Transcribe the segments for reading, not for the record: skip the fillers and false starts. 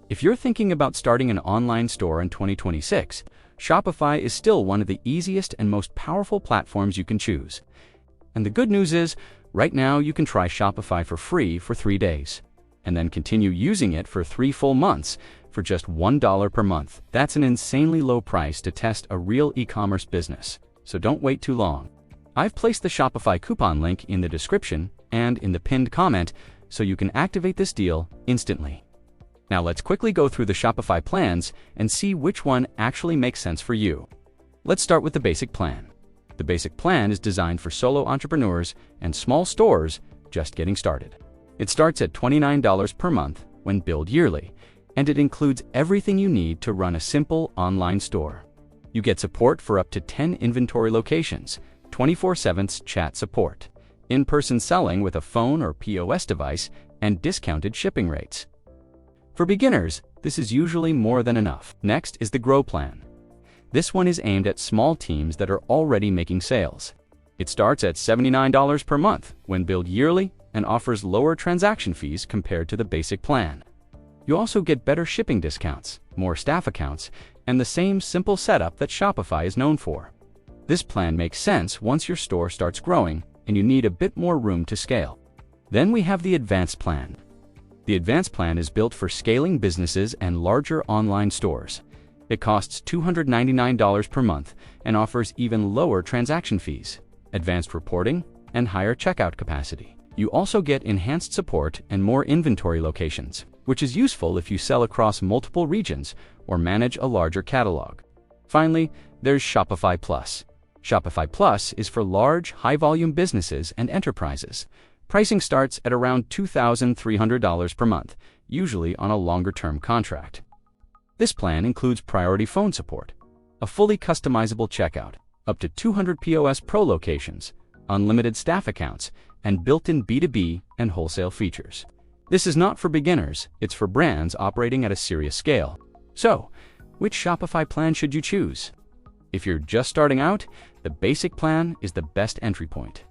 If you're thinking about starting an online store in 2026, Shopify is still one of the easiest and most powerful platforms you can choose. And the good news is, right now you can try Shopify for free for 3 days, and then continue using it for 3 full months for just $1 per month. That's an insanely low price to test a real e-commerce business, so don't wait too long. I've placed the Shopify coupon link in the description and in the pinned comment so you can activate this deal instantly. Now let's quickly go through the Shopify plans and see which one actually makes sense for you. Let's start with the basic plan. The basic plan is designed for solo entrepreneurs and small stores just getting started. It starts at $29 per month when billed yearly, and it includes everything you need to run a simple online store. You get support for up to 10 inventory locations, 24/7 chat support, in-person selling with a phone or POS device, and discounted shipping rates. For beginners, this is usually more than enough. Next is the Grow plan. This one is aimed at small teams that are already making sales. It starts at $79 per month when billed yearly and offers lower transaction fees compared to the basic plan. You also get better shipping discounts, more staff accounts, and the same simple setup that Shopify is known for. This plan makes sense once your store starts growing and you need a bit more room to scale. Then we have the Advanced plan. The Advanced plan is built for scaling businesses and larger online stores. It costs $299 per month and offers even lower transaction fees, advanced reporting, and higher checkout capacity. You also get enhanced support and more inventory locations, which is useful if you sell across multiple regions or manage a larger catalog. Finally, there's Shopify Plus. Shopify Plus is for large, high-volume businesses and enterprises. Pricing starts at around $2,300 per month, usually on a longer-term contract. This plan includes priority phone support, a fully customizable checkout, up to 200 POS Pro locations, unlimited staff accounts, and built-in B2B and wholesale features. This is not for beginners, it's for brands operating at a serious scale. So, which Shopify plan should you choose? If you're just starting out, the basic plan is the best entry point.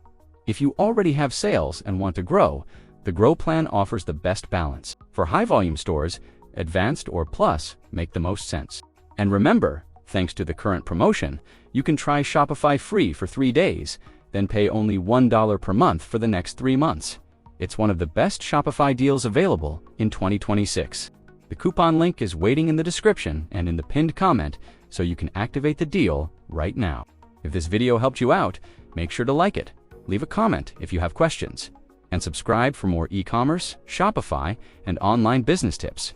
If you already have sales and want to grow, the Grow plan offers the best balance. For high-volume stores, Advanced or Plus make the most sense. And remember, thanks to the current promotion, you can try Shopify free for 3 days, then pay only $1 per month for the next 3 months. It's one of the best Shopify deals available in 2026. The coupon link is waiting in the description and in the pinned comment, so you can activate the deal right now. If this video helped you out, make sure to like it, leave a comment if you have questions, and subscribe for more e-commerce, Shopify, and online business tips.